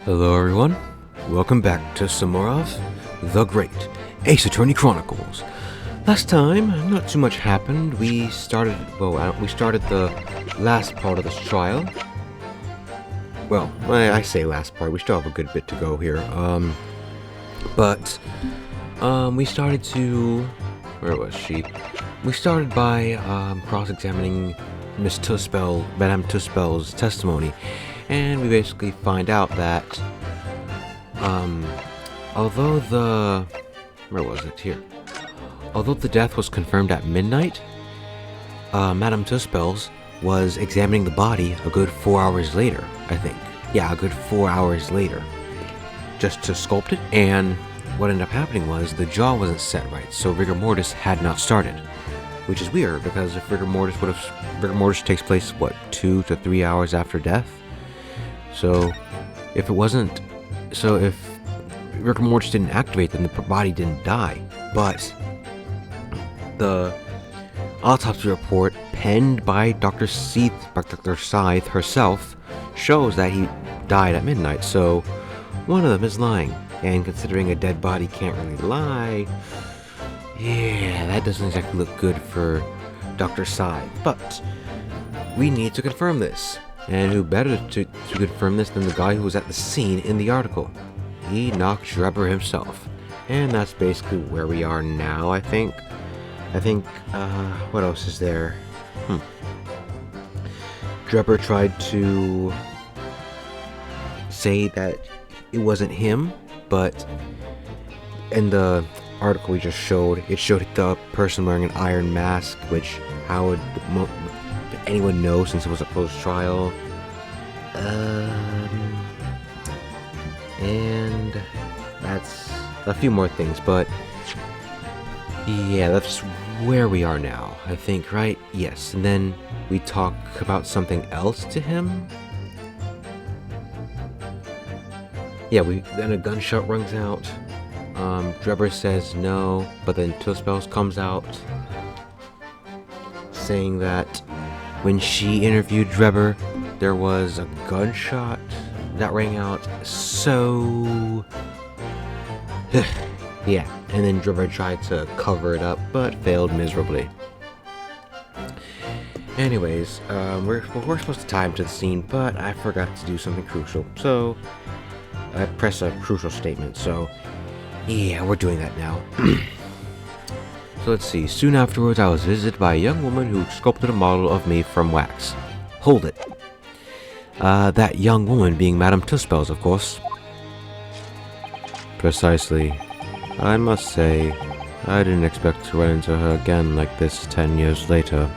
Hello everyone, welcome back to some more of The Great Ace Attorney Chronicles. Last time, not too much happened. We started the last part of this trial. Well, I say last part, we still have a good bit to go here. We started to... where was she? We started by cross-examining Madame Tuspel's testimony. And we basically find out that, although the death was confirmed at midnight, Madame Tuspel's was examining the body a good 4 hours later, I think. Yeah, a good 4 hours later, just to sculpt it, and what ended up happening was the jaw wasn't set right, so rigor mortis had not started. Which is weird, because if rigor mortis takes place, 2 to 3 hours after death? So, if rigor mortis didn't activate, then the body didn't die. But the autopsy report, penned by Dr. Scythe herself, shows that he died at midnight. So, one of them is lying. And considering a dead body can't really lie, yeah, that doesn't exactly look good for Dr. Scythe. But we need to confirm this. And who better to confirm this than the guy who was at the scene in the article? Enoch Drebber himself. And that's basically where we are now, I think. What else is there? Drebber tried to say that it wasn't him, but in the article we just showed, it showed the person wearing an iron mask, which how would anyone know since it was a post-trial? And that's a few more things, but yeah, that's where we are now, I think, right? Yes, and then we talk about something else to him. Yeah, then a gunshot rings out. Drebber says no, but then Tuspels comes out saying that when she interviewed Drebber, there was a gunshot that rang out, so... yeah, and then Drebber tried to cover it up, but failed miserably. Anyways, we're supposed to tie him to the scene, but I forgot to do something crucial, so I press a crucial statement, so yeah, we're doing that now. So let's see. Soon afterwards, I was visited by a young woman who sculpted a model of me from wax. Hold it. That young woman being Madame Tuspels, of course. Precisely. I must say, I didn't expect to run into her again like this 10 years later.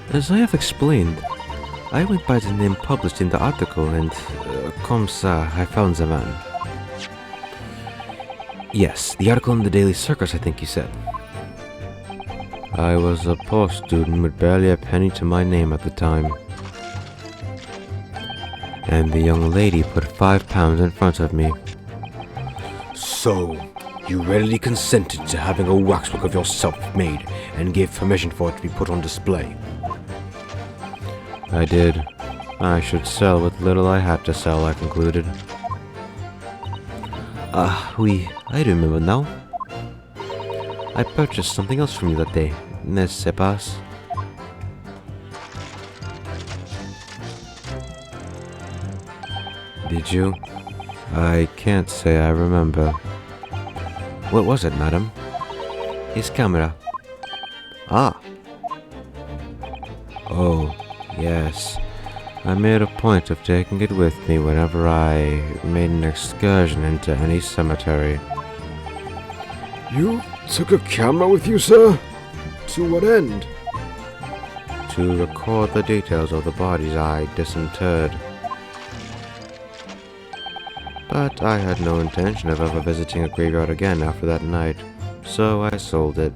As I have explained, I went by the name published in the article and, comme ça, I found the man. Yes, the article in the Daily Circus, I think you said. I was a poor student with barely a penny to my name at the time. And the young lady put £5 in front of me. So, you readily consented to having a waxwork of yourself made and gave permission for it to be put on display? I did. I should sell what little I had to sell, I concluded. I remember now. I purchased something else from you that day, n'est-ce pas? Did you? I can't say I remember. What was it, madam? His camera. Ah. Oh, yes. I made a point of taking it with me whenever I made an excursion into any cemetery. You took a camera with you, sir? To what end? To record the details of the bodies I disinterred. But I had no intention of ever visiting a graveyard again after that night, so I sold it.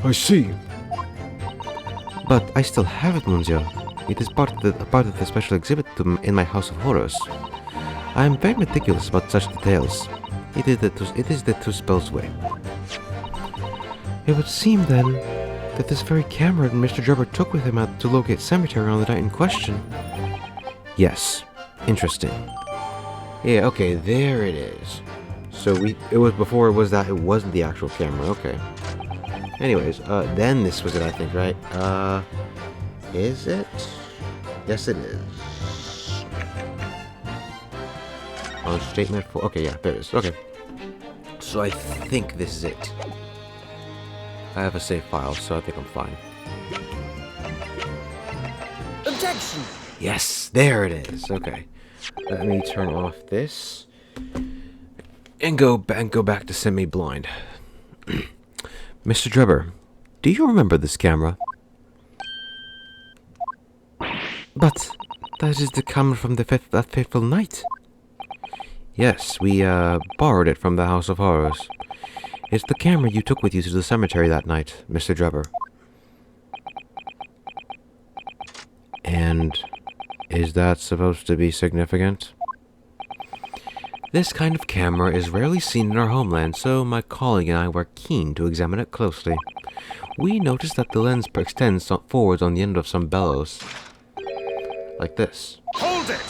I see. But I still have it, monsieur. It is part of the special exhibit in my House of Horrors. I am very meticulous about such details. It is the Tuspels way. It would seem, then, that this very camera Mr. Drebber took with him out to Logate Cemetery on the night in question Yes. Interesting. Yeah, okay, there it is. So it was before it wasn't the actual camera, okay. Anyways, then this was it, I think, right? Is it? Yes, it is. On statement 4, okay, yeah, there it is, okay. So I think this is it. I have a save file, so I think I'm fine. Objection! Yes, there it is, okay. Let me turn off this. And go back to semi-blind. Mr. Drebber, do you remember this camera? But that is the camera from that fateful night. Yes, we borrowed it from the House of Horrors. It's the camera you took with you to the cemetery that night, Mr. Drebber. And is that supposed to be significant? This kind of camera is rarely seen in our homeland, so my colleague and I were keen to examine it closely. We noticed that the lens extends forwards on the end of some bellows. Like this. Hold it!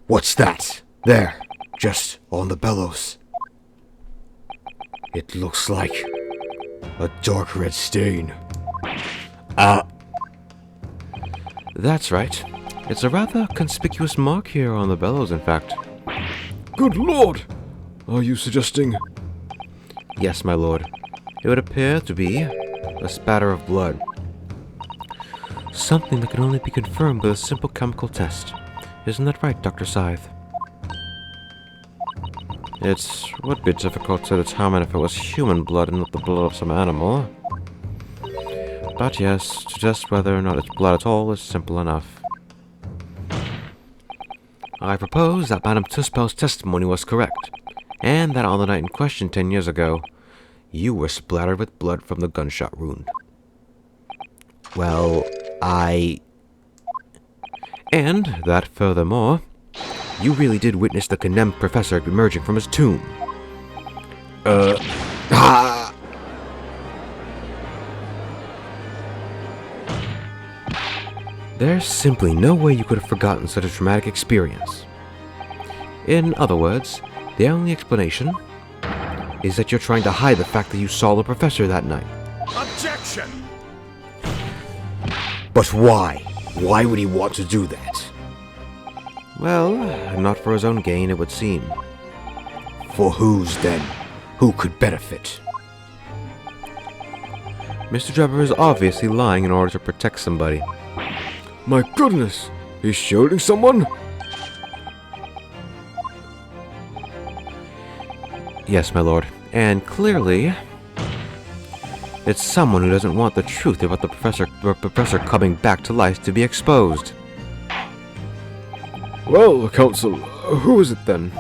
What's that? There, just on the bellows. It looks like a dark red stain. That's right. It's a rather conspicuous mark here on the bellows, in fact. Good lord! Are you suggesting... Yes, my lord. It would appear to be a spatter of blood. Something that can only be confirmed with a simple chemical test. Isn't that right, Dr. Scythe? It would be difficult to determine if it was human blood and not the blood of some animal. But yes, to test whether or not it's blood at all is simple enough. I propose that Madame Tuspel's testimony was correct, and that on the night in question 10 years ago, you were splattered with blood from the gunshot wound. Well, And that, furthermore, you really did witness the condemned professor emerging from his tomb. There's simply no way you could have forgotten such a traumatic experience. In other words, the only explanation is that you're trying to hide the fact that you saw the professor that night. Objection! But why? Why would he want to do that? Well, not for his own gain, it would seem. For whose, then? Who could benefit? Mr. Drebber is obviously lying in order to protect somebody. My goodness! He's shooting someone? Yes, my lord. And clearly, it's someone who doesn't want the truth about the professor coming back to life to be exposed. Well, Counsel, who is it then?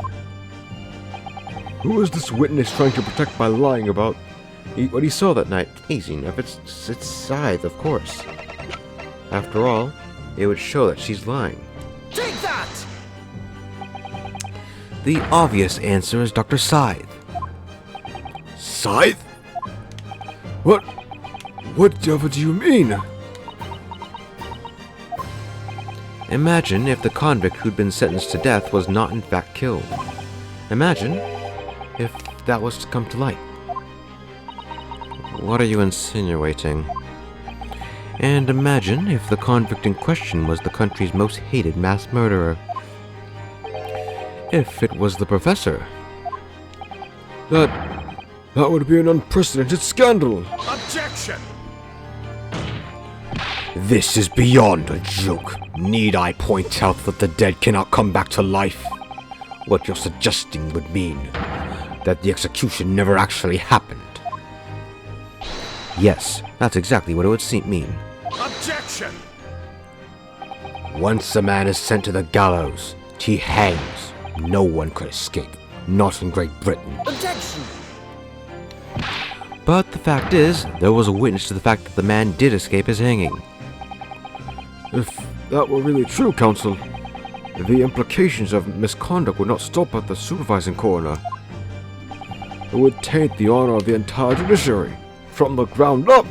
Who is this witness trying to protect by lying about What he saw that night? Easy enough. It's Scythe, of course. After all, it would show that she's lying. Take that! The obvious answer is Dr. Scythe. Scythe? What devil do you mean? Imagine if the convict who'd been sentenced to death was not in fact killed. Imagine if that was to come to light. What are you insinuating? And imagine if the convict in question was the country's most hated mass murderer. If it was the professor. That would be an unprecedented scandal. Objection! This is beyond a joke. Need I point out that the dead cannot come back to life? What you're suggesting would mean that the execution never actually happened. Yes, that's exactly what it would mean. Objection! Once a man is sent to the gallows, he hangs. No one could escape. Not in Great Britain. Objection! But the fact is, there was a witness to the fact that the man did escape his hanging. If that were really true, Counsel, the implications of misconduct would not stop at the supervising coroner. It would taint the honor of the entire judiciary, from the ground up.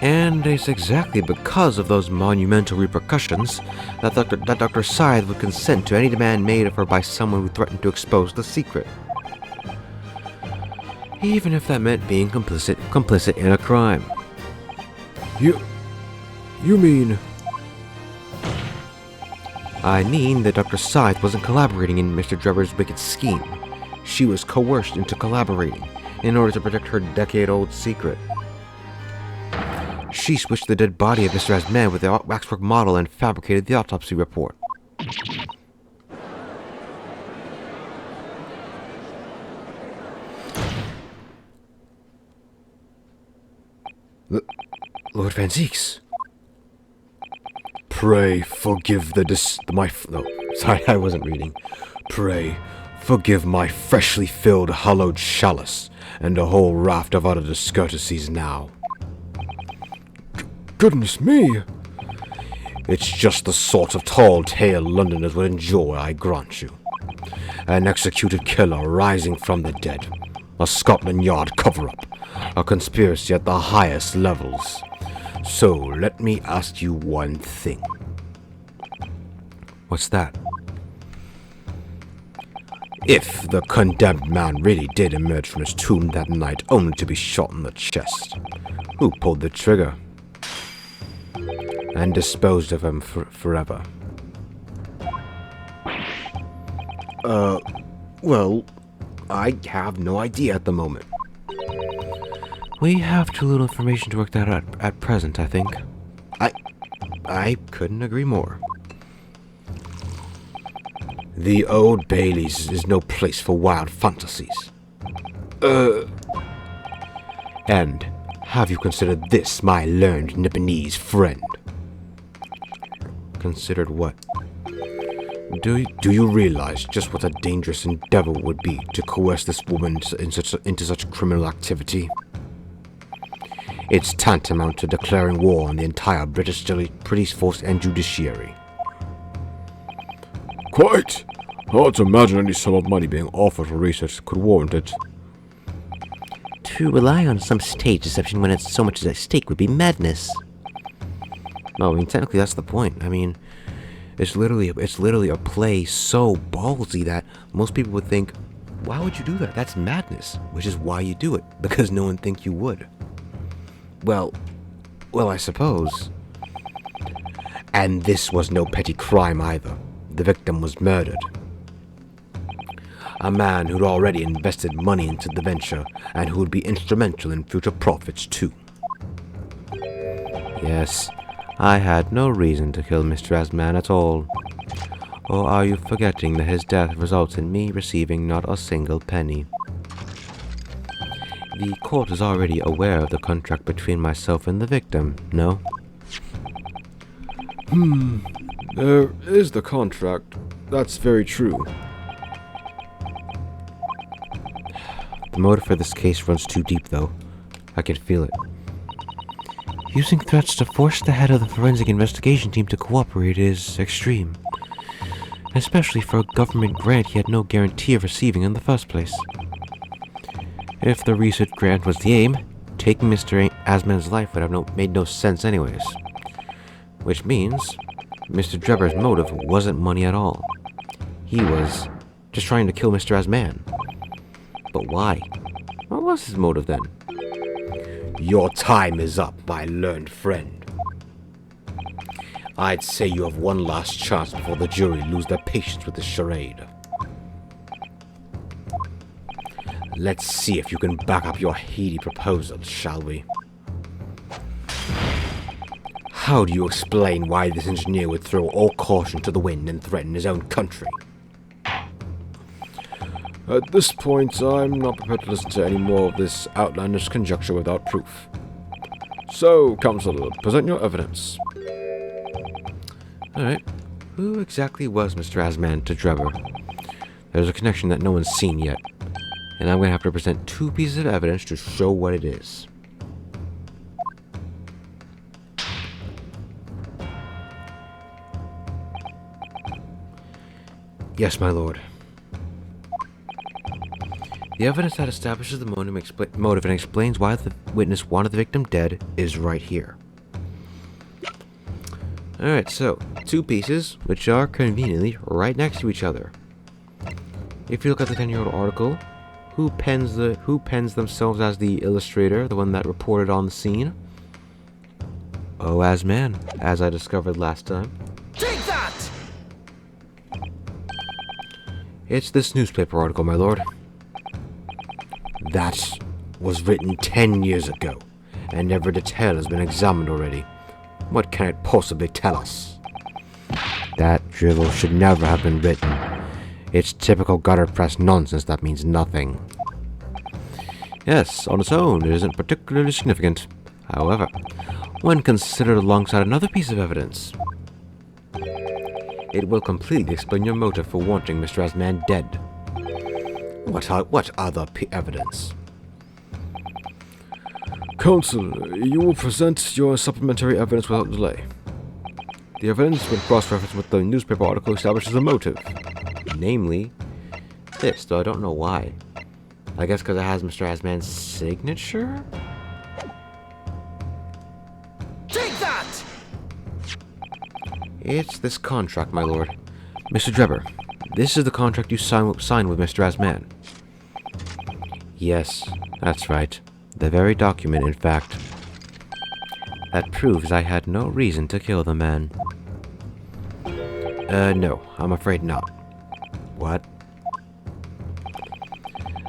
And it's exactly because of those monumental repercussions that Dr. Scythe would consent to any demand made of her by someone who threatened to expose the secret. Even if that meant being complicit in a crime. You mean... I mean that Dr. Scythe wasn't collaborating in Mr. Drebber's wicked scheme. She was coerced into collaborating in order to protect her decade-old secret. She switched the dead body of Mr. Asman with the waxwork model and fabricated the autopsy report. Lord Van Zeeks. Pray forgive sorry, I wasn't reading. Pray forgive my freshly filled hollowed chalice and a whole raft of other discourtesies now. Goodness me! It's just the sort of tall tale Londoners would enjoy, I grant you. An executed killer rising from the dead. A Scotland Yard cover-up. A conspiracy at the highest levels. So, let me ask you one thing. What's that? If the condemned man really did emerge from his tomb that night only to be shot in the chest, who pulled the trigger? And disposed of him forever? Well, I have no idea at the moment. We have too little information to work that out at present, I think. I couldn't agree more. The Old Bailey's is no place for wild fantasies. And have you considered this, my learned Nipponese friend? Considered what? Do you realize just what a dangerous endeavor would be to coerce this woman into such criminal activity? It's tantamount to declaring war on the entire British police force and judiciary. Quite. Hard to imagine any sum of money being offered for research that could warrant it. To rely on some stage deception when it's so much at stake would be madness. No, I mean, technically that's the point. I mean, it's literally a play so ballsy that most people would think, why would you do that? That's madness. Which is why you do it, because no one thinks you would. Well, I suppose. And this was no petty crime either. The victim was murdered. A man who'd already invested money into the venture and who would be instrumental in future profits too. Yes, I had no reason to kill Mr. Asman at all. Or are you forgetting that his death results in me receiving not a single penny? The court is already aware of the contract between myself and the victim, no? There is the contract. That's very true. The motive for this case runs too deep, though. I can feel it. Using threats to force the head of the forensic investigation team to cooperate is extreme. Especially for a government grant he had no guarantee of receiving in the first place. If the research grant was the aim, taking Mr. Asman's life would have made no sense anyways. Which means, Mr. Drebber's motive wasn't money at all. He was just trying to kill Mr. Asman. But why? What was his motive then? Your time is up, my learned friend. I'd say you have one last chance before the jury lose their patience with this charade. Let's see if you can back up your heady proposals, shall we? How do you explain why this engineer would throw all caution to the wind and threaten his own country? At this point, I'm not prepared to listen to any more of this outlandish conjecture without proof. So, Counsel, present your evidence. Alright, who exactly was Mr. Asman to Drebber? There's a connection that no one's seen yet, and I'm going to have to present two pieces of evidence to show what it is. Yes, my lord. The evidence that establishes the motive and explains why the witness wanted the victim dead is right here. Alright, so, two pieces, which are conveniently right next to each other. If you look at the 10-year-old article, who pens themselves as the illustrator, the one that reported on the scene? Oh, as man, as I discovered last time. Take that! It's this newspaper article, my lord. That was written 10 years ago, and every detail has been examined already. What can it possibly tell us? That drivel should never have been written. It's typical gutter press nonsense that means nothing. Yes, on its own, it isn't particularly significant. However, when considered alongside another piece of evidence, it will completely explain your motive for wanting Mr. Asman dead. What other evidence? Counsel, you will present your supplementary evidence without delay. The evidence, when cross-referenced with the newspaper article, establishes a motive. Namely, this, though I don't know why. I guess because it has Mr. Asman's signature? Take that! It's this contract, my lord. Mr. Drebber, this is the contract you signed with Mr. Asman. Yes, that's right. The very document, in fact, that proves I had no reason to kill the man. No, I'm afraid not. What?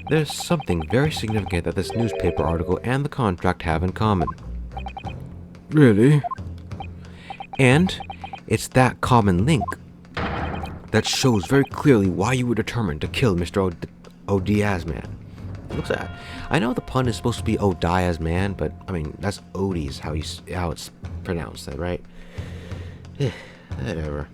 There's something very significant that this newspaper article and the contract have in common. Really? And it's that common link that shows very clearly why you were determined to kill Mr. Odiasman. Looks at. I know the pun is supposed to be Odiasman, but I mean that's Odie's how it's pronounced, right? Whatever.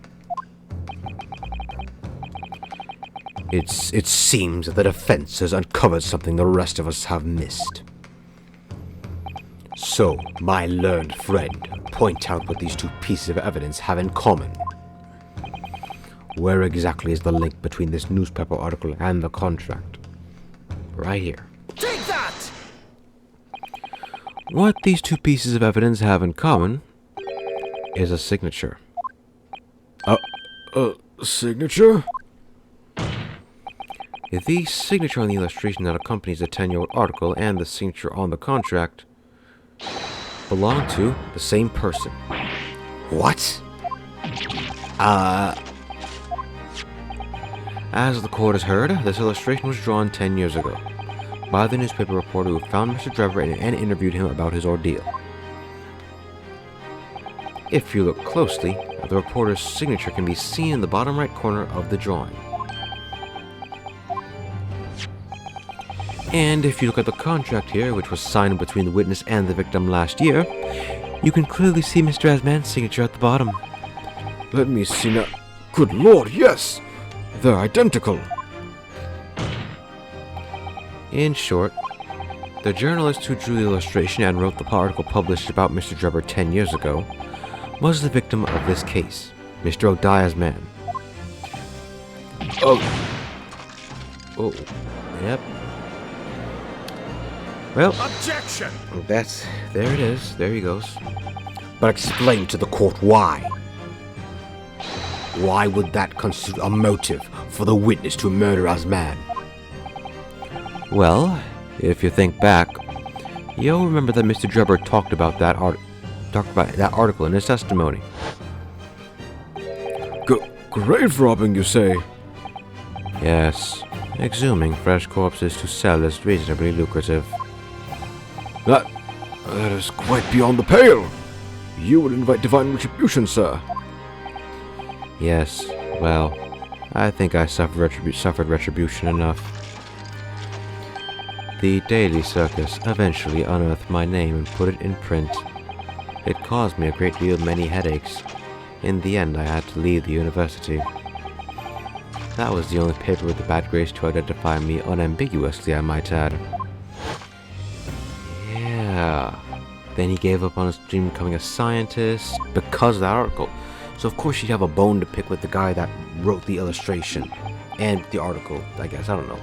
It seems that the defense has uncovered something the rest of us have missed. So, my learned friend, point out what these two pieces of evidence have in common. Where exactly is the link between this newspaper article and the contract? Right here. Take that! What these two pieces of evidence have in common is a signature. Signature? The signature on the illustration that accompanies the 10-year-old article and the signature on the contract belong to the same person. What? As the court has heard, this illustration was drawn 10 years ago by the newspaper reporter who found Mr. Drebber and interviewed him about his ordeal. If you look closely, the reporter's signature can be seen in the bottom right corner of the drawing. And if you look at the contract here, which was signed between the witness and the victim last year, you can clearly see Mr. Asman's signature at the bottom. Let me see now. Good lord, yes! They're identical. In short, the journalist who drew the illustration and wrote the article published about Mr. Drebber 10 years ago was the victim of this case, Mr. Odiasman. Oh, yep. Well, Objection! there it is. There he goes. But explain to the court why. Why would that constitute a motive for the witness to murder Asman? Well, if you think back, you'll remember that Mr. Drebber talked about that article in his testimony. Grave robbing, you say? Yes, exhuming fresh corpses to sell is reasonably lucrative. That is quite beyond the pale. You would invite divine retribution, sir. Yes, well, I think I suffered retribution enough. The Daily Circus eventually unearthed my name and put it in print. It caused me a great deal of many headaches. In the end, I had to leave the university. That was the only paper with the bad grace to identify me unambiguously, I might add. Yeah. Then he gave up on his dream of becoming a scientist because of that article. So of course he'd have a bone to pick with the guy that wrote the illustration and the article, I guess. I don't know.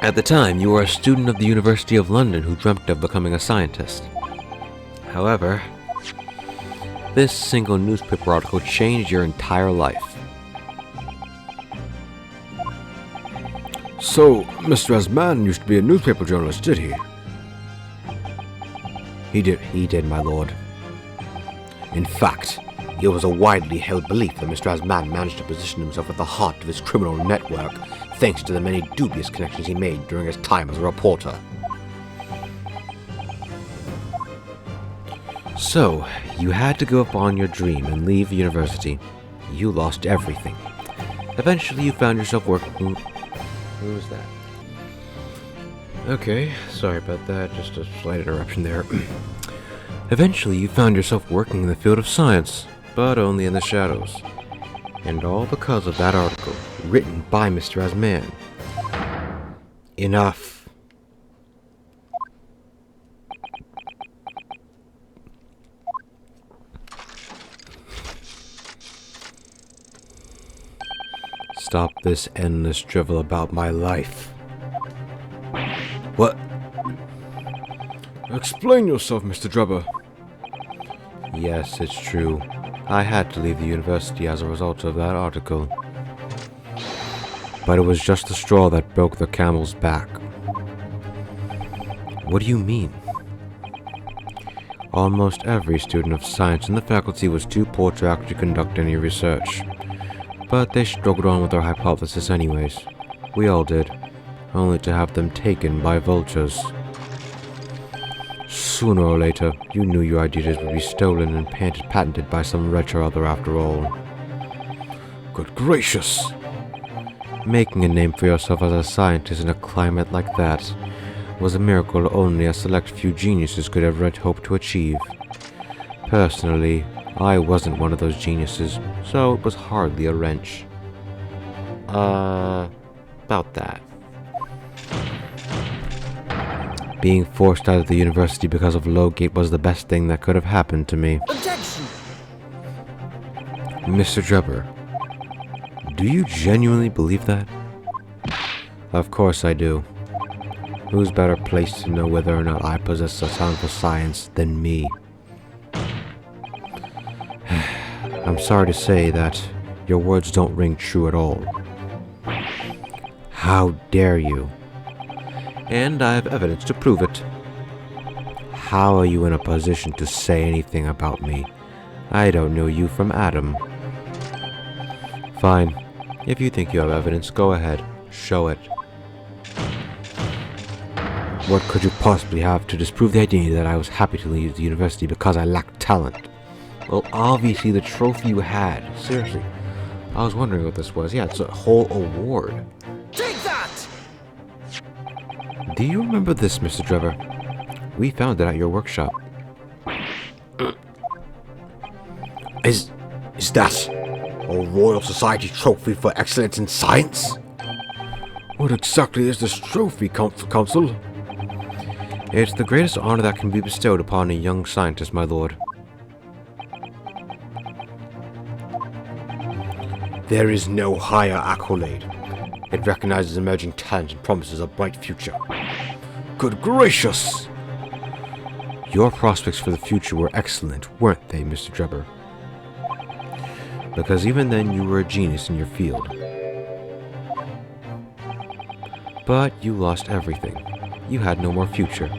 At the time, you were a student of the University of London who dreamt of becoming a scientist. However, this single newspaper article changed your entire life. So, Mr. Asman used to be a newspaper journalist, did he? He did, my lord. In fact, it was a widely held belief that Mr. Asman managed to position himself at the heart of his criminal network, thanks to the many dubious connections he made during his time as a reporter. So, you had to give up on your dream and leave university. You lost everything. Eventually, you found yourself working... Who was that? Okay, sorry about that, just a slight interruption there. Eventually, you found yourself working in the field of science, but only in the shadows. And all because of that article, written by Mr. Asman. Enough. Stop this endless drivel about my life. What? Explain yourself, Mr. Drebber. Yes, it's true. I had to leave the university as a result of that article. But it was just the straw that broke the camel's back. What do you mean? Almost every student of science in the faculty was too poor to actually conduct any research. But they struggled on with their hypothesis anyways. We all did, only to have them taken by vultures. Sooner or later, you knew your ideas would be stolen and patented by some wretch or other after all. Good gracious! Making a name for yourself as a scientist in a climate like that was a miracle only a select few geniuses could ever hope to achieve. Personally, I wasn't one of those geniuses, so it was hardly a wrench. About that. Being forced out of the university because of Lowgate was the best thing that could have happened to me. Objection! Mr. Drebber, do you genuinely believe that? Of course I do. Who's better placed to know whether or not I possess a talent for science than me? I'm sorry to say that your words don't ring true at all. How dare you? And I have evidence to prove it. How are you in a position to say anything about me? I don't know you from Adam. Fine. If you think you have evidence, go ahead. Show it. What could you possibly have to disprove the idea that I was happy to leave the university because I lacked talent? Well, obviously the trophy you had. Seriously. I was wondering what this was. Yeah, it's a whole award. Take that! Do you remember this, Mr. Drebber? We found it at your workshop. Is that a Royal Society trophy for excellence in science? What exactly is this trophy, Counsel? It's the greatest honor that can be bestowed upon a young scientist, my lord. There is no higher accolade. It recognizes emerging talent and promises a bright future. Good gracious! Your prospects for the future were excellent, weren't they, Mr. Drebber? Because even then you were a genius in your field. But you lost everything. You had no more future.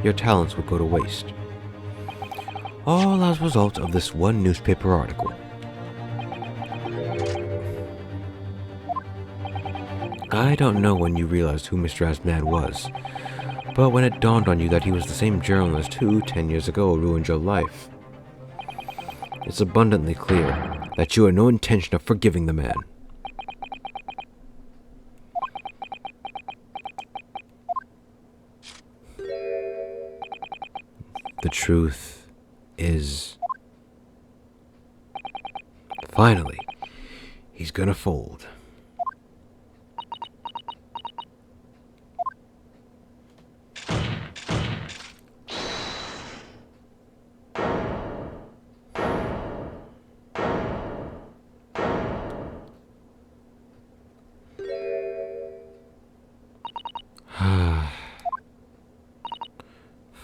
Your talents would go to waste. All as a result of this one newspaper article. I don't know when you realized who Mr. Asman was, but when it dawned on you that he was the same journalist who, 10 years ago, ruined your life. It's abundantly clear that you had no intention of forgiving the man. The truth is... Finally, he's gonna fold.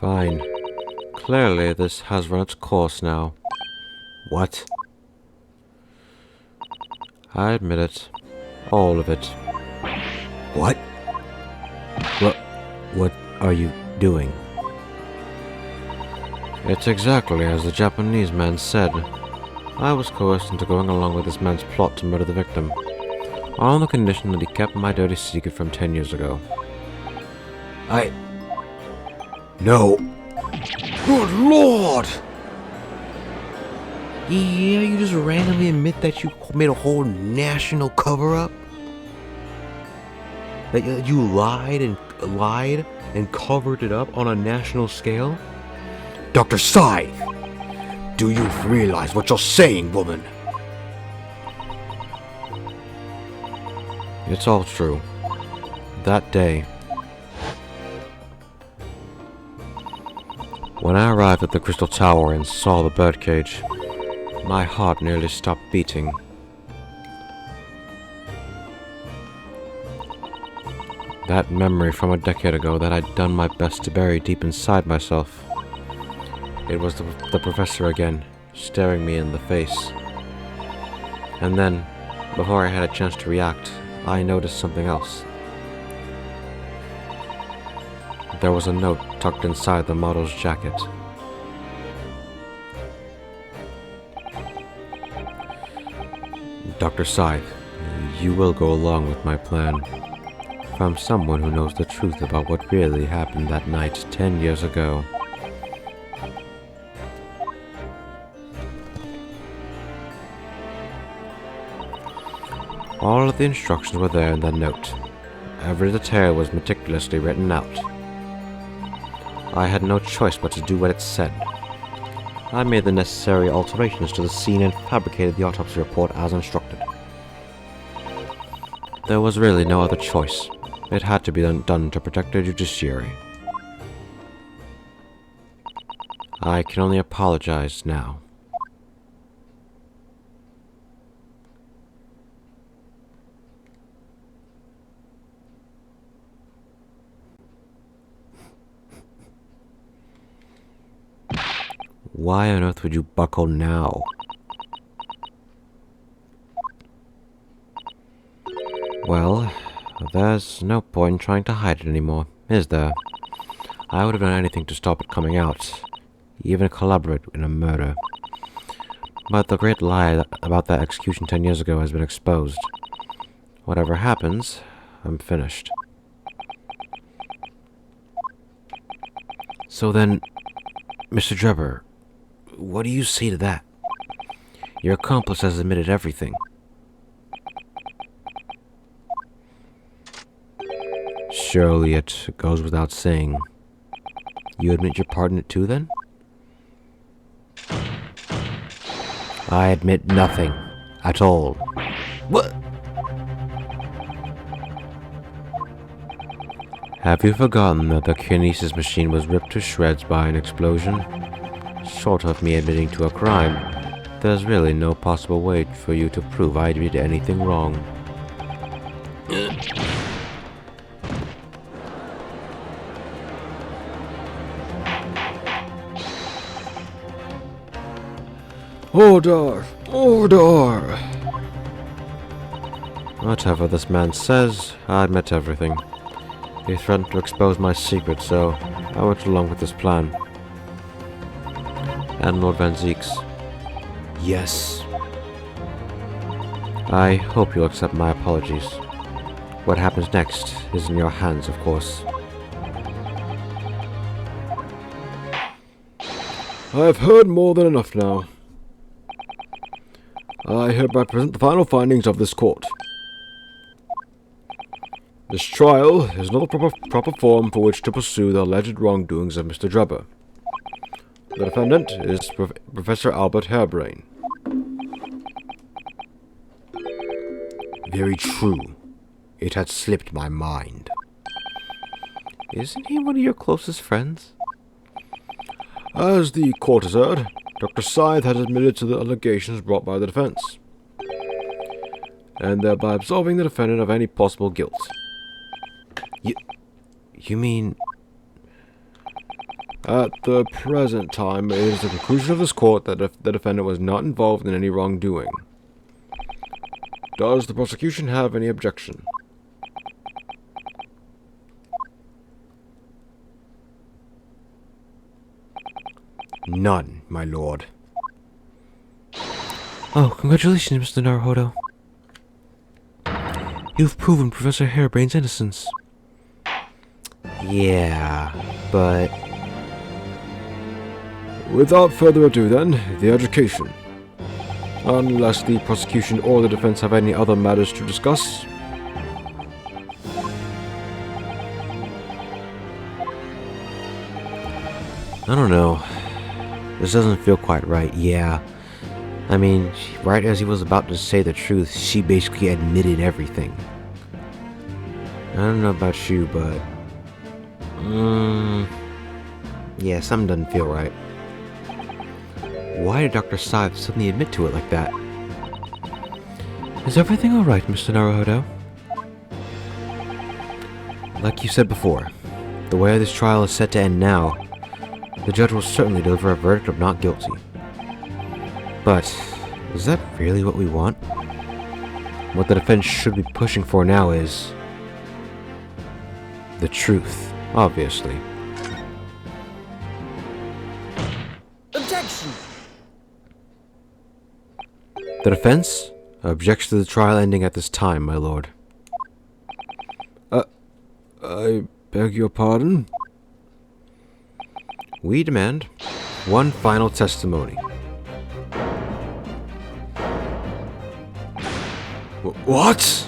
Fine. Clearly, this has run its course now. What? I admit it. All of it. What? What are you doing? It's exactly as the Japanese man said. I was coerced into going along with this man's plot to murder the victim, on the condition that he kept my dirty secret from 10 years ago. No. Good Lord! Yeah, you just randomly admit that you made a whole national cover-up? That you lied and covered it up on a national scale? Dr. Scythe! Do you realize what you're saying, woman? It's all true. That day, when I arrived at the Crystal Tower and saw the birdcage, my heart nearly stopped beating. That memory from a decade ago that I'd done my best to bury deep inside myself. It was the professor again, staring me in the face. And then, before I had a chance to react, I noticed something else. There was a note tucked inside the model's jacket. Dr. Scythe, you will go along with my plan. From someone who knows the truth about what really happened that night 10 years ago. All of the instructions were there in the note. Every detail was meticulously written out. I had no choice but to do what it said. I made the necessary alterations to the scene and fabricated the autopsy report as instructed. There was really no other choice. It had to be done to protect the judiciary. I can only apologize now. Why on earth would you buckle now? Well, there's no point trying to hide it anymore, is there? I would have done anything to stop it coming out, even collaborate in a murder. But the great lie about that execution 10 years ago has been exposed. Whatever happens, I'm finished. So then, Mr. Drebber, what do you say to that? Your accomplice has admitted everything. Surely it goes without saying. You admit your part in it too, then? I admit nothing. At all. What? Have you forgotten that the kinesis machine was ripped to shreds by an explosion? Short of me admitting to a crime, there's really no possible way for you to prove I did anything wrong. Order! Order! Whatever this man says, I admit everything. He threatened to expose my secret, so I went along with his plan. And Lord Van Zeek's. Yes. I hope you'll accept my apologies. What happens next is in your hands, of course. I've heard more than enough now. I hereby present the final findings of this court. This trial is not the proper form for which to pursue the alleged wrongdoings of Mr. Drebber. The defendant is Professor Albert Harebrain. Very true. It had slipped my mind. Isn't he one of your closest friends? As the court has heard, Dr. Scythe has admitted to the allegations brought by the defense, and thereby absolving the defendant of any possible guilt. You mean... At the present time, it is the conclusion of this court that the defendant was not involved in any wrongdoing. Does the prosecution have any objection? None, my lord. Oh, congratulations, Mr. Naruhodo. You've proven Professor Harebrain's innocence. Yeah, but... Without further ado then, the education. Unless the prosecution or the defense have any other matters to discuss. I don't know. This doesn't feel quite right, yeah. I mean, right as he was about to say the truth, she basically admitted everything. I don't know about you, but... yeah, something doesn't feel right. Why did Dr. Scythe suddenly admit to it like that? Is everything alright, Mr. Naruhodo? Like you said before, the way this trial is set to end now, the judge will certainly deliver a verdict of not guilty. But, is that really what we want? What the defense should be pushing for now is... the truth, obviously. Objection! The defense objects to the trial ending at this time, my lord. I beg your pardon? We demand one final testimony. What?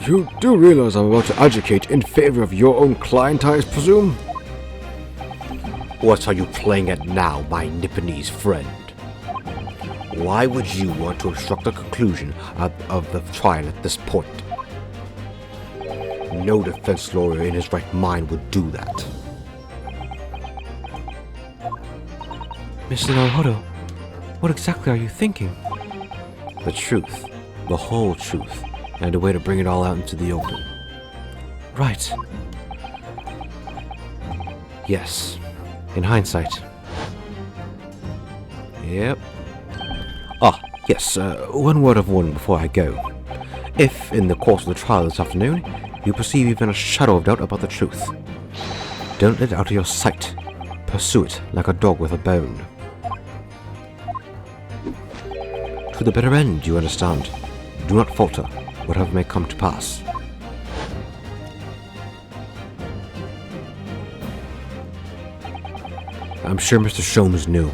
You do realize I'm about to advocate in favor of your own client, I presume? What are you playing at now, my Nipponese friend? Why would you want to obstruct the conclusion of the trial at this point? No defense lawyer in his right mind would do that. Mr. Naruhodo, what exactly are you thinking? The truth. The whole truth. And a way to bring it all out into the open. Right. Yes. In hindsight. Yep. Ah, yes, one word of warning before I go. If, in the course of the trial this afternoon, you perceive even a shadow of doubt about the truth, don't let it out of your sight. Pursue it like a dog with a bone. To the bitter end, you understand. Do not falter, whatever may come to pass. I'm sure Mr. Sholmes knew.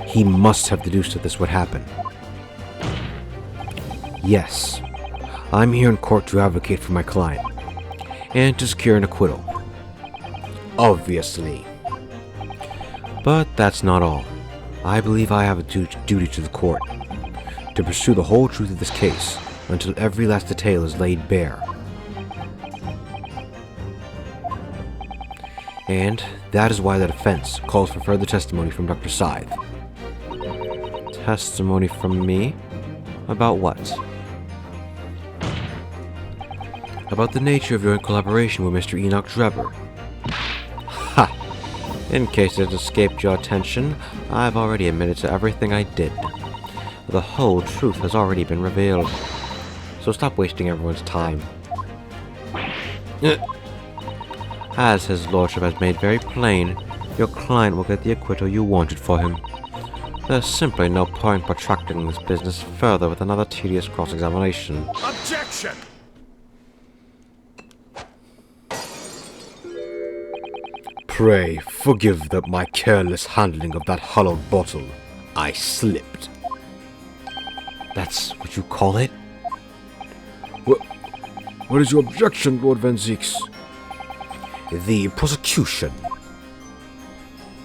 He must have deduced that this would happen. Yes, I'm here in court to advocate for my client, and to secure an acquittal. Obviously. But that's not all. I believe I have a duty to the court, to pursue the whole truth of this case, until every last detail is laid bare. And that is why the defense calls for further testimony from Dr. Scythe. Testimony from me? About what? About the nature of your collaboration with Mr. Enoch Drebber. Ha! In case it escaped your attention, I've already admitted to everything I did. The whole truth has already been revealed. So stop wasting everyone's time. As his lordship has made very plain, your client will get the acquittal you wanted for him. There's simply no point protracting this business further with another tedious cross-examination. Objection! Pray, forgive my careless handling of that hollowed bottle. I slipped. That's what you call it? What is your objection, Lord Van Zieks? The prosecution.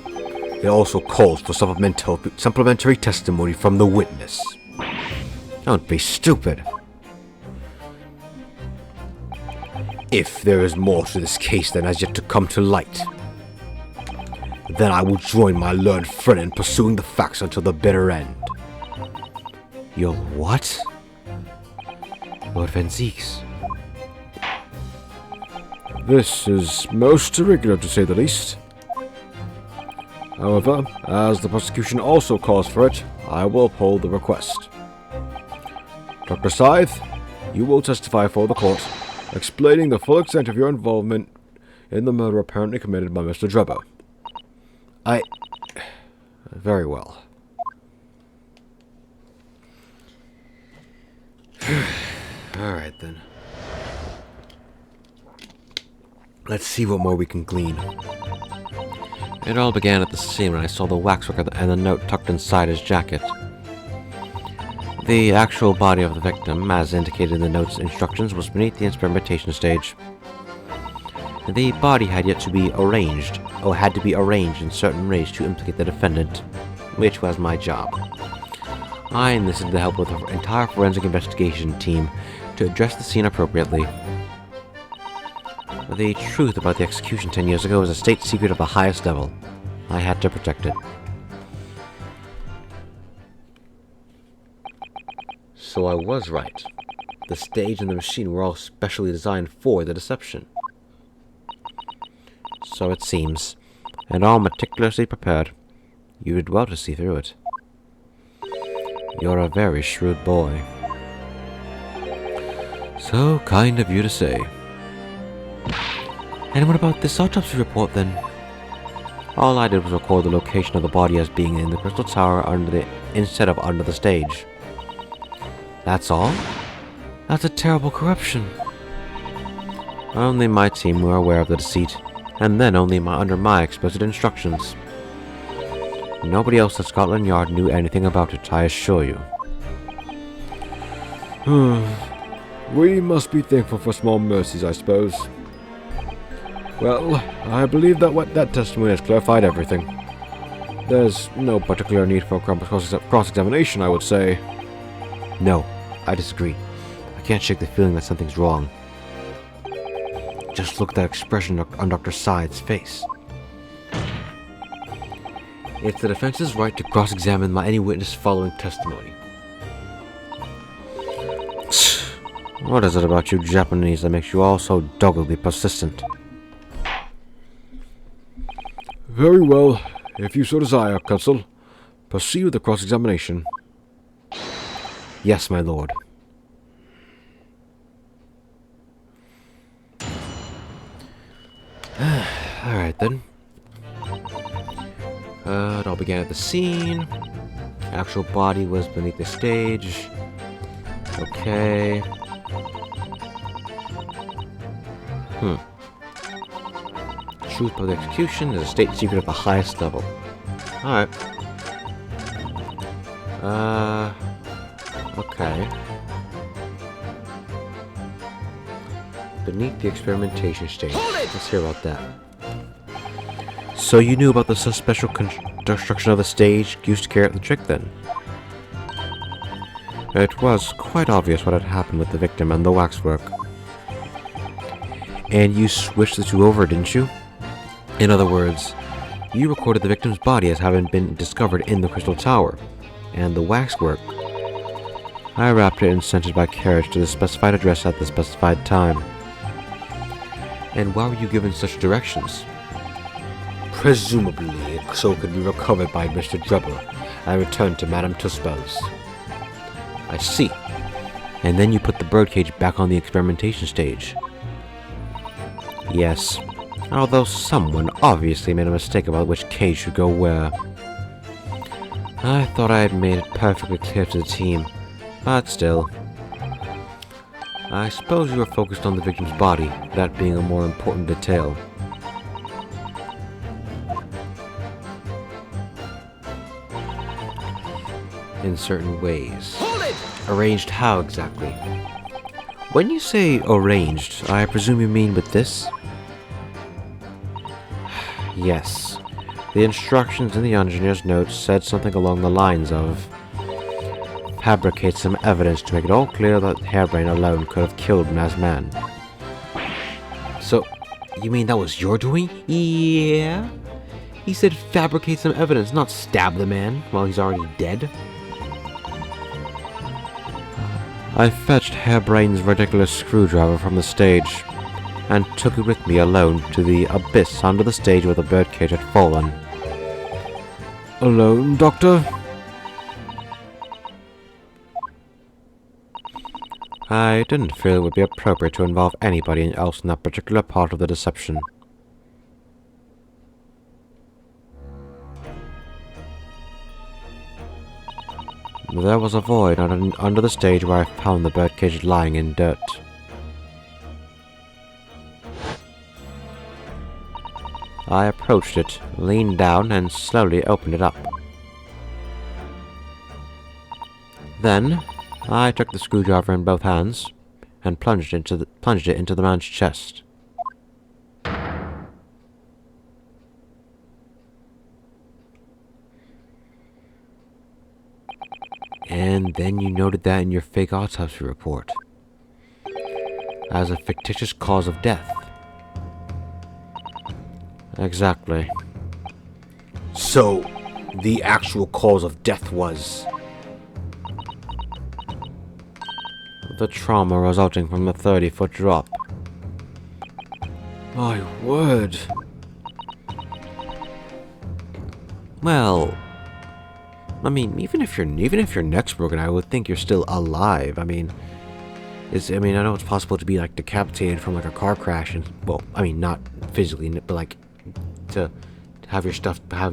It also calls for supplementary testimony from the witness. Don't be stupid. If there is more to this case than has yet to come to light, then I will join my learned friend in pursuing the facts until the bitter end. You'll what? Lord Van Zieks. This is most irregular, to say the least. However, as the prosecution also calls for it, I will uphold the request. Dr. Scythe, you will testify for the court, explaining the full extent of your involvement in the murder apparently committed by Mr. Drebber. Very well. Alright then. Let's see what more we can glean. It all began at the scene when I saw the waxwork and the note tucked inside his jacket. The actual body of the victim, as indicated in the note's instructions, was beneath the experimentation stage. The body had yet to be arranged, in certain ways to implicate the defendant, which was my job. I enlisted the help of the entire forensic investigation team to address the scene appropriately. The truth about the execution 10 years ago was a state secret of the highest level. I had to protect it. So I was right. The stage and the machine were all specially designed for the deception. So it seems, and all meticulously prepared. You did well to see through it. You're a very shrewd boy. So kind of you to say. And what about this autopsy report then? All I did was record the location of the body as being in the crystal tower instead of under the stage. That's all? That's a terrible corruption. Only my team were aware of the deceit, and then only under my explicit instructions. Nobody else at Scotland Yard knew anything about it, I assure you. We must be thankful for small mercies, I suppose. Well, I believe that testimony has clarified everything. There's no particular need for cross-examination, I would say. No, I disagree. I can't shake the feeling that something's wrong. Just look at that expression on Dr. Scythe's face. It's the defense's right to cross-examine any witness following testimony. What is it about you Japanese that makes you all so doggedly persistent? Very well. If you so desire, Consul, proceed with the cross-examination. Yes, my lord. Alright then. It all began at the scene. Actual body was beneath the stage. Okay. Truth about the execution is a state secret at the highest level. Alright. Okay. Beneath the experimentation stage. Let's hear about that. So you knew about the special construction of the stage used to carry out the trick then? It was quite obvious what had happened with the victim and the waxwork. And you switched the two over, didn't you? In other words, you recorded the victim's body as having been discovered in the crystal tower, and the waxwork. I wrapped it and sent it by carriage to the specified address at the specified time. And why were you given such directions? Presumably, so it could be recovered by Mr. Drebber and returned to Madame Tussauds. I see. And then you put the birdcage back on the experimentation stage. Yes, although someone obviously made a mistake about which cage should go where. I thought I had made it perfectly clear to the team, but still. I suppose you were focused on the victim's body, that being a more important detail. In certain ways. Hold it! Arranged how exactly? When you say arranged, I presume you mean with this? Yes. The instructions in the engineer's notes said something along the lines of fabricate some evidence to make it all clear that Hairbrain alone could have killed Nazman. So, you mean that was your doing? Yeah. He said fabricate some evidence, not stab the man while he's already dead. I fetched Hairbrain's ridiculous screwdriver from the stage, and took it with me alone to the abyss under the stage where the birdcage had fallen. Alone, Doctor? I didn't feel it would be appropriate to involve anybody else in that particular part of the deception. There was a void under the stage where I found the birdcage lying in dirt. I approached it, leaned down, and slowly opened it up. Then, I took the screwdriver in both hands and plunged it into the man's chest. And then you noted that in your fake autopsy report as a fictitious cause of death. Exactly. So, the actual cause of death was... the trauma resulting from the 30-foot drop. My word. Well, I mean, even if your neck's broken, I would think you're still alive. I mean, I know it's possible to be like decapitated from like a car crash, and well, I mean, not physically, but like to have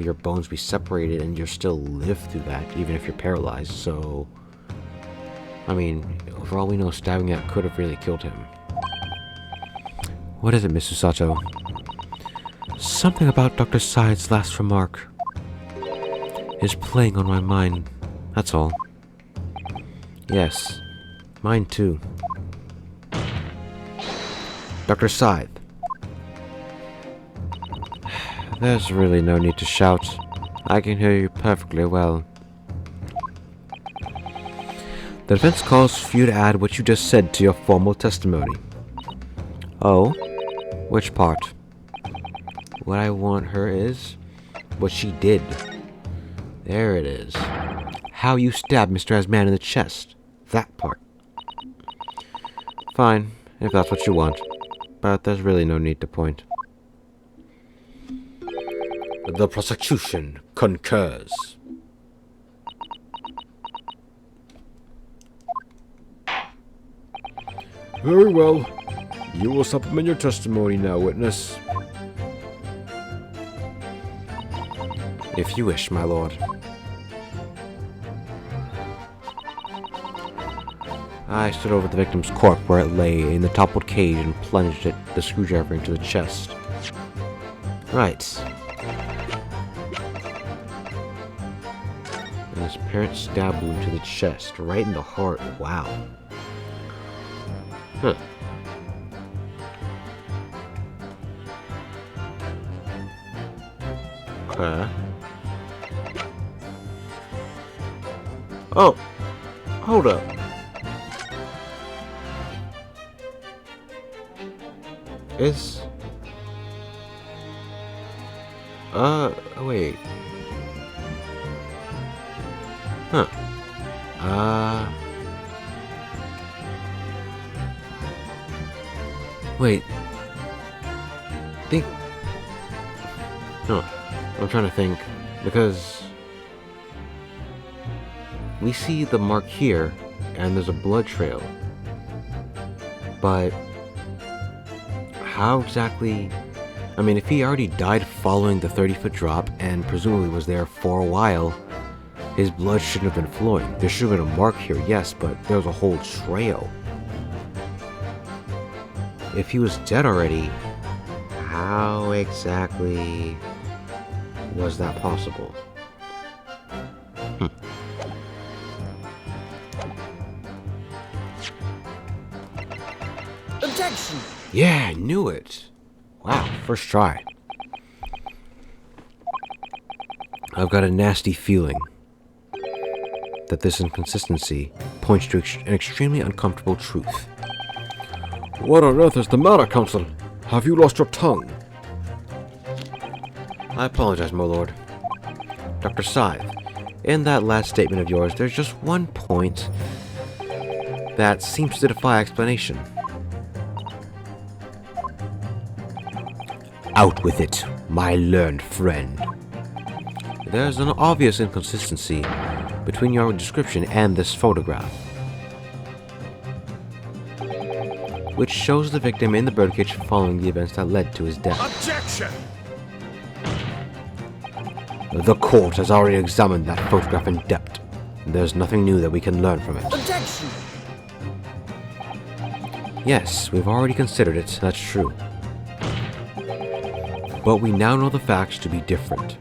your bones be separated, and you're still live through that, even if you're paralyzed. So, I mean, for all we know, stabbing that could have really killed him. What is it, Mrs. Sato? Something about Dr. Syed's last remark is playing on my mind, that's all. Yes, mine too. Dr. Syed. There's really no need to shout. I can hear you perfectly well. The defense calls for you to add what you just said to your formal testimony. Oh? Which part? What I want her is what she did. There it is. How you stabbed Mr. Asman in the chest. That part. Fine, if that's what you want. But there's really no need to point. The prosecution concurs. Very well. You will supplement your testimony now, witness. If you wish, my lord. I stood over the victim's corpse where it lay in the toppled cage and plunged the screwdriver into the chest. Right. And this apparent stab wound to the chest, right in the heart. Wow. Huh. Okay. Oh! Hold up. Wait. Huh. Wait. No. I'm trying to think. Because we see the mark here, and there's a blood trail. But how exactly... I mean, if he already died following the 30-foot drop, and presumably was there for a while, his blood shouldn't have been flowing. There should have been a mark here, yes, but there was a whole trail. If he was dead already, how exactly was that possible? Objection! Yeah, I knew it. Wow, first try. I've got a nasty feeling that this inconsistency points to an extremely uncomfortable truth. What on earth is the matter, Counsel? Have you lost your tongue? I apologize, my lord. Dr. Scythe, in that last statement of yours, there's just one point that seems to defy explanation. Out with it, my learned friend. There's an obvious inconsistency between your description and this photograph, which shows the victim in the birdcage following the events that led to his death. Objection! The court has already examined that photograph in depth. There's nothing new that we can learn from it. Objection! Yes, we've already considered it, that's true. But we now know the facts to be different.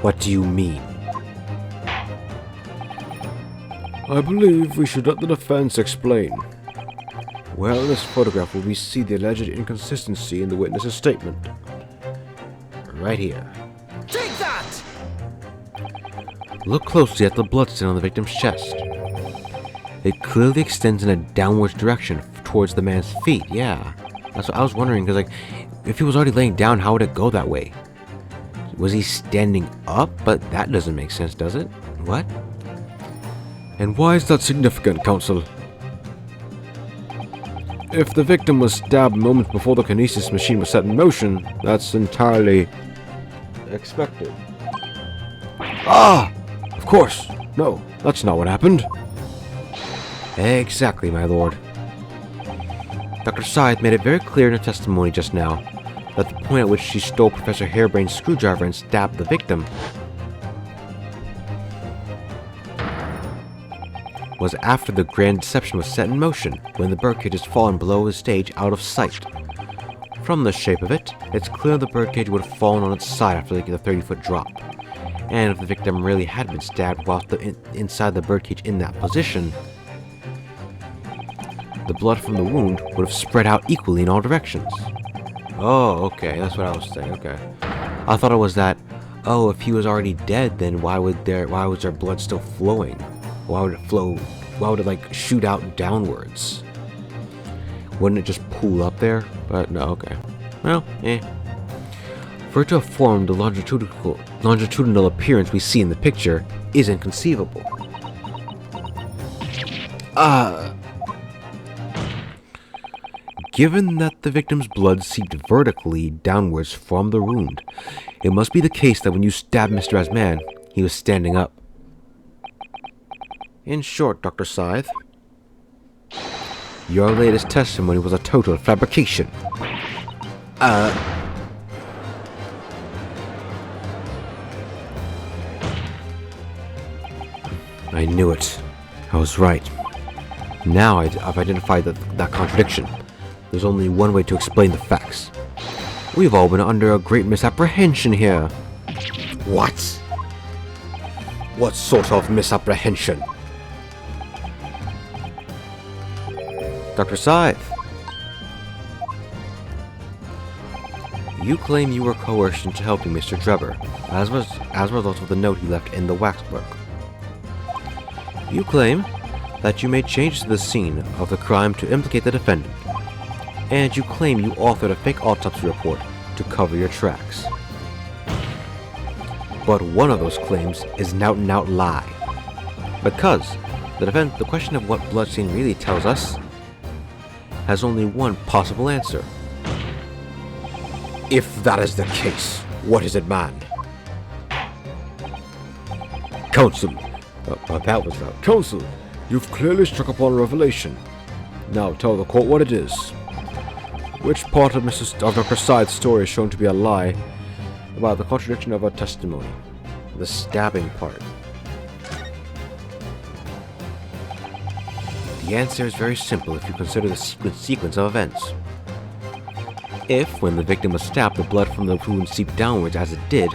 What do you mean? I believe we should let the defense explain. Well, in this photograph will we see the alleged inconsistency in the witness's statement. Right here. Take that! Look closely at the bloodstain on the victim's chest. It clearly extends in a downwards direction towards the man's feet. Yeah, that's what I was wondering, because like, if he was already laying down, how would it go that way? Was he standing up? But that doesn't make sense, does it? What? And why is that significant, counsel? If the victim was stabbed moments before the kinesis machine was set in motion, that's entirely expected. Ah! Of course! No, that's not what happened. Exactly, my lord. Dr. Scythe made it very clear in her testimony just now that the point at which she stole Professor Harebrain's screwdriver and stabbed the victim was after the grand deception was set in motion, when the birdcage has fallen below the stage out of sight. From the shape of it, it's clear the birdcage would have fallen on its side after the 30-foot drop. And if the victim really had been stabbed whilst inside the birdcage in that position, the blood from the wound would have spread out equally in all directions. Oh, okay, that's what I was saying, okay. I thought it was that, oh, if he was already dead, then why was there blood still flowing? Why would it flow? Why would it, like, shoot out downwards? Wouldn't it just pool up there? But no, okay. Well, For it to have formed the longitudinal appearance we see in the picture is inconceivable. Given that the victim's blood seeped vertically downwards from the wound, it must be the case that when you stabbed Mr. Asman, he was standing up. In short, Dr. Scythe, your latest testimony was a total fabrication. I knew it. I was right. Now I've identified that contradiction. There's only one way to explain the facts. We've all been under a great misapprehension here. What? What sort of misapprehension? Dr. Scythe, you claim you were coerced into helping Mr. Drebber, as a result of the note he left in the waxwork. You claim that you made changes to the scene of the crime to implicate the defendant, and you claim you authored a fake autopsy report to cover your tracks. But one of those claims is an out-and-out lie, because the question of what bloodstain really tells us has only one possible answer. If that is the case, what is it, man? Counsel, Counsel, you've clearly struck upon a revelation. Now tell the court what it is. Which part of Dr. Scythe's story is shown to be a lie about the contradiction of her testimony? The stabbing part. The answer is very simple if you consider the sequence of events. If, when the victim was stabbed, the blood from the wound seeped downwards as it did,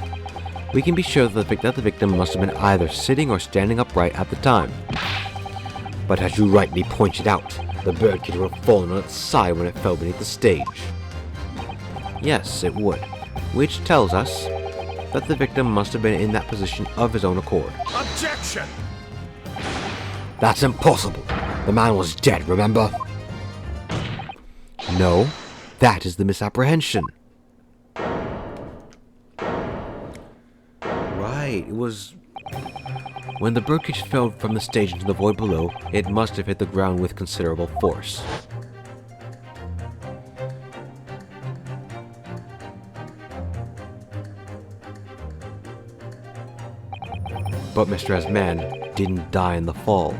we can be sure that the victim must have been either sitting or standing upright at the time. But as you rightly pointed out, the birdcage would have fallen on its side when it fell beneath the stage. Yes, it would, which tells us that the victim must have been in that position of his own accord. Objection! That's impossible. The man was dead, remember? No, that is the misapprehension. Right, it was... When the birdcage fell from the stage into the void below, it must have hit the ground with considerable force. But Mr. Asman didn't die in the fall.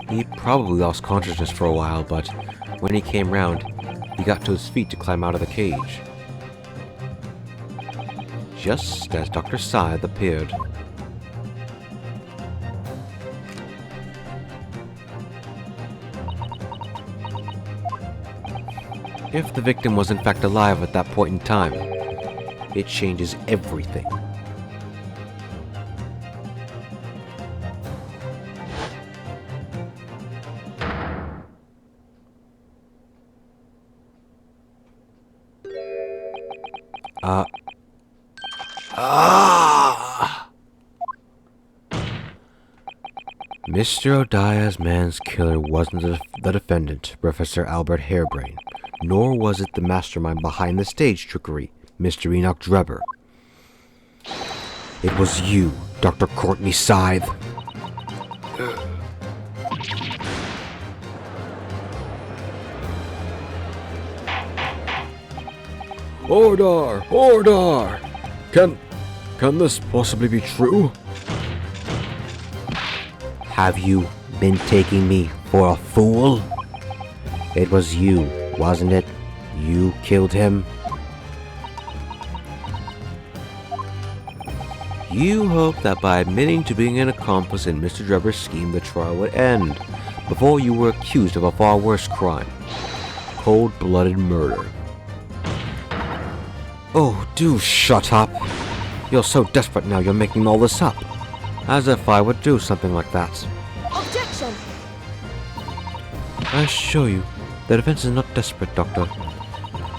He probably lost consciousness for a while, but when he came round, he got to his feet to climb out of the cage. Just as Dr. Scythe appeared. If the victim was in fact alive at that point in time, it changes everything. Mr. Asman's killer wasn't the defendant, Professor Albert Harebrain, nor was it the mastermind behind the stage trickery, Mr. Enoch Drebber. It was you, Dr. Courtney Scythe. Order! Order! Can this possibly be true? Have you been taking me for a fool? It was you, wasn't it? You killed him. You hoped that by admitting to being an accomplice in Mr. Drebber's scheme, the trial would end, before you were accused of a far worse crime. Cold-blooded murder. Oh, do shut up. You're so desperate now you're making all this up. As if I would do something like that. Objection! I assure you, the defense is not desperate, Doctor.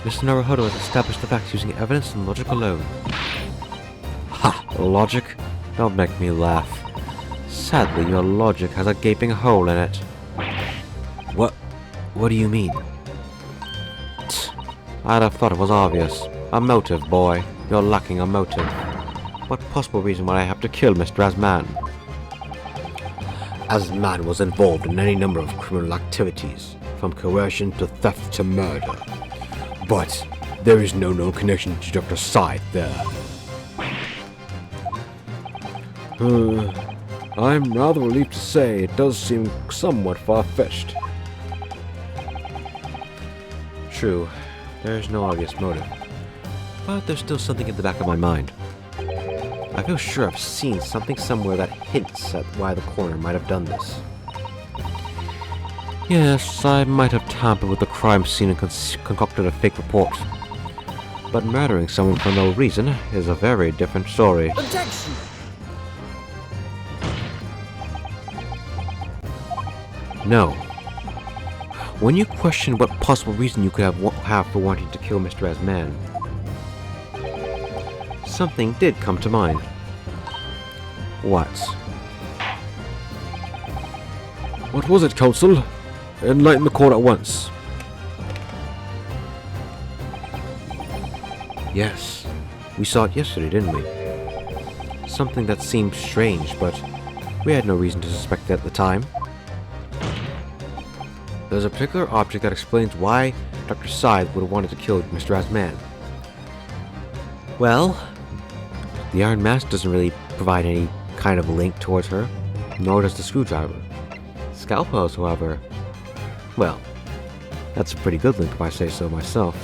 Mr. Naruhodo has established the facts using evidence and logic alone. Ha! Logic? Don't make me laugh. Sadly, your logic has a gaping hole in it. What do you mean? I'd have thought it was obvious. A motive, boy. You're lacking a motive. What possible reason would I have to kill Mr. Asman? Asman was involved in any number of criminal activities, from coercion to theft to murder. But there is no known connection to Dr. Scythe there. I'm rather relieved to say it does seem somewhat far-fetched. True, there is no obvious motive. But there's still something in the back of my mind. I feel sure I've seen something somewhere that hints at why the coroner might have done this. Yes, I might have tampered with the crime scene and concocted a fake report. But murdering someone for no reason is a very different story. Objection! No. When you question what possible reason you could have for wanting to kill Mr. Asman, something did come to mind. What? What was it, Counsel? Enlighten the court at once. Yes. We saw it yesterday, didn't we? Something that seemed strange, but we had no reason to suspect it at the time. There's a particular object that explains why Dr. Scythe would have wanted to kill Mr. Asman. Well, the iron mask doesn't really provide any kind of link towards her, nor does the screwdriver. Scalpels, however, well, that's a pretty good link if I say so myself.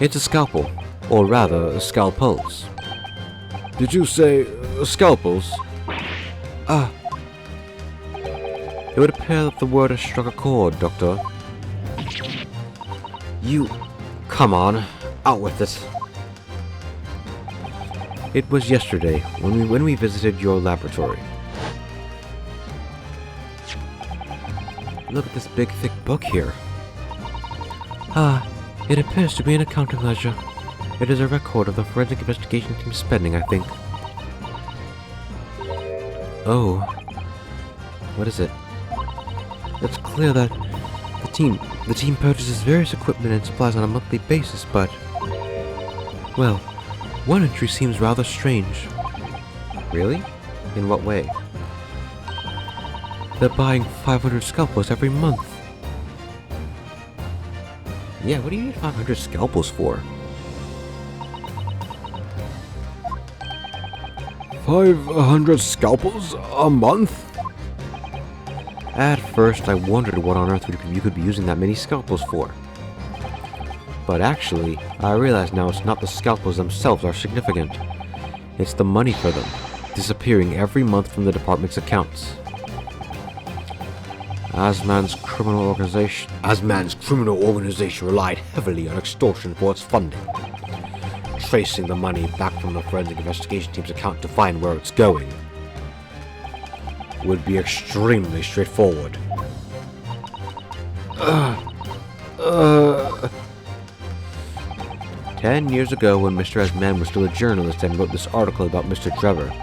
It's a scalpel, or rather, scalpels. Did you say scalpels? It would appear that the word has struck a chord, Doctor. You... come on, out with it. It was yesterday, when we visited your laboratory. Look at this big, thick book here. It appears to be an accounting ledger. It is a record of the forensic investigation team's spending, I think. Oh. What is it? It's clear that the team purchases various equipment and supplies on a monthly basis, but... well, one entry seems rather strange. Really? In what way? They're buying 500 scalpels every month. Yeah, what do you need 500 scalpels for? 500 scalpels a month? At first, I wondered what on earth you could be using that many scalpels for. But actually, I realize now it's not the scalpels themselves are significant. It's the money for them, disappearing every month from the department's accounts. Asman's criminal organization relied heavily on extortion for its funding. Tracing the money back from the forensic investigation team's account to find where it's going would be extremely straightforward. 10 years ago, when Mr. Asman was still a journalist and wrote this article about Mr. Trevor,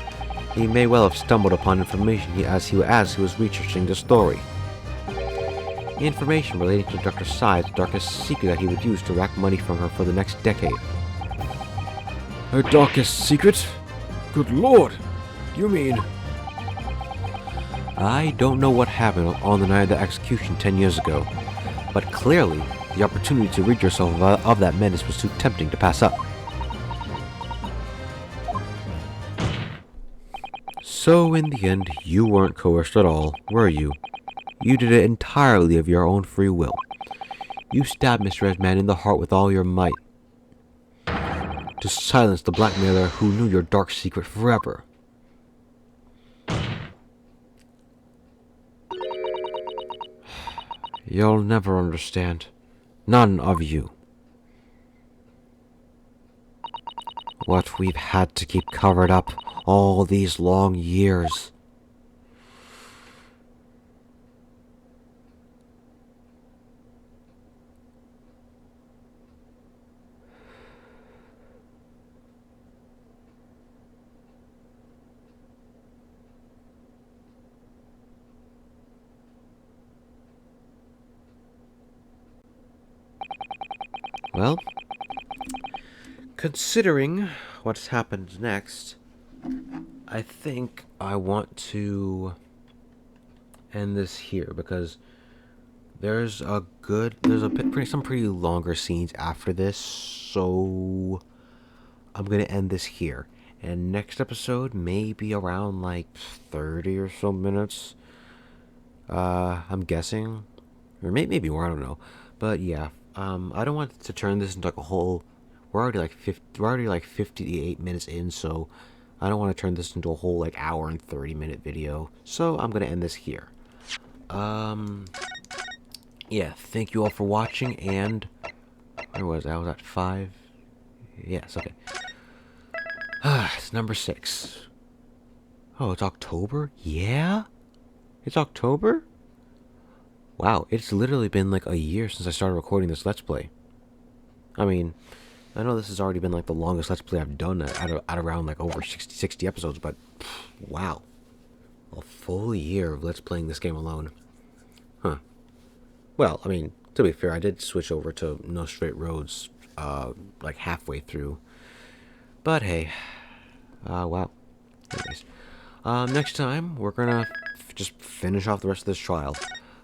he may well have stumbled upon information as he was researching the story. Information relating to Dr. Sai's darkest secret that he would use to rack money from her for the next decade. Her darkest secret? Good lord! You mean... I don't know what happened on the night of the execution 10 years ago, but clearly, the opportunity to rid yourself of that menace was too tempting to pass up. So, in the end, you weren't coerced at all, were you? You did it entirely of your own free will. You stabbed Mr. Asman in the heart with all your might, to silence the blackmailer who knew your dark secret forever. You'll never understand. None of you. What we've had to keep covered up all these long years. Well, considering what's happened next, I think I want to end this here because there's some pretty longer scenes after this, so I'm gonna end this here. And next episode may be around like 30 or so minutes. I'm guessing, or maybe more. I don't know, but yeah. I don't want to turn this into like a whole. We're already like 58 minutes in, so I don't want to turn this into a whole like hour and 30-minute video. So I'm gonna end this here. Yeah. Thank you all for watching, and where was I? I was at 5. Yes. Okay. It's number 6. Oh, it's October. Yeah, it's October. Wow, it's literally been like a year since I started recording this Let's Play. I mean, I know this has already been like the longest Let's Play I've done at around like over 60 episodes, but wow. A full year of Let's Playing this game alone. Huh. Well, I mean, to be fair, I did switch over to No Straight Roads like halfway through. But hey, wow. Anyways, next time, we're gonna just finish off the rest of this trial.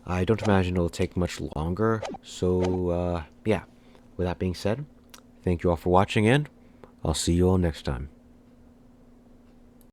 I don't imagine it'll take much longer, so, yeah. With that being said, thank you all for watching, and I'll see you all next time.